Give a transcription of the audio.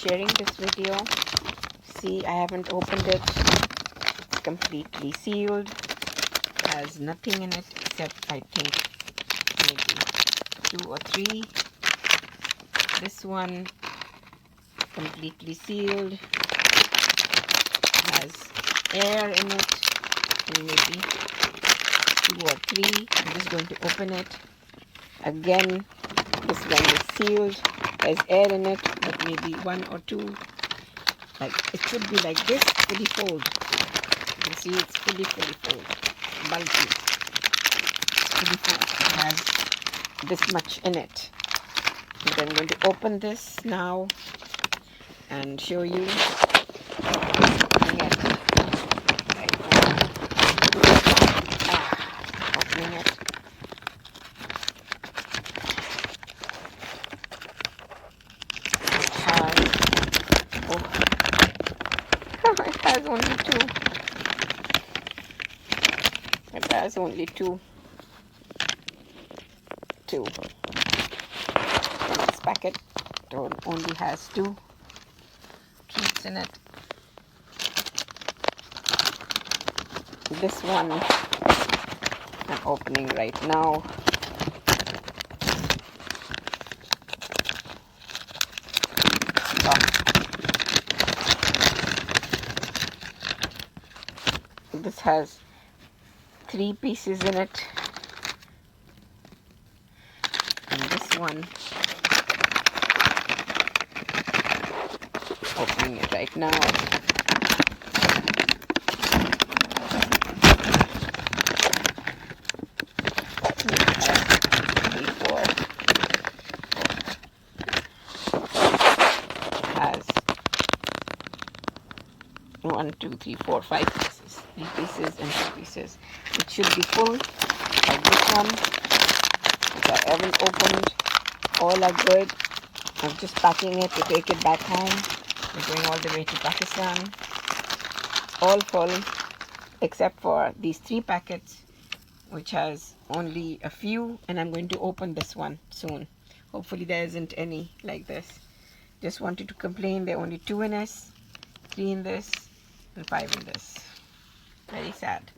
sharing this video. See, I haven't opened it. It's completely sealed. Has nothing in it except, I think, maybe 2 or 3. This one completely sealed, has air in it, and maybe 2 or 3. I'm just going to open it. Again, this one is sealed, has air in it, but maybe 1 or 2. Like, it should be like this, fully fold. You can see it's fully fold, bulky. Fully fold. It has this much in it. And I'm going to open this now and show you. Opening it right now. Opening it. It has only 2. It has only 2. This packet only has 2 treats in it. This one I'm opening right now. This has 3 pieces in it, and this one, opening it right now. Has 1, 2, 3, 4, 5 pieces. 3 pieces and 2 pieces. It should be full, like this one, which I haven't opened. All are good. I'm just packing it to take it back home. We're going all the way to Pakistan. All full, except for these 3 packets, which has only a few, and I'm going to open this one soon. Hopefully there isn't any like this. Just wanted to complain, there are only 2 in this, 3 in this, and 5 in this. Very sad.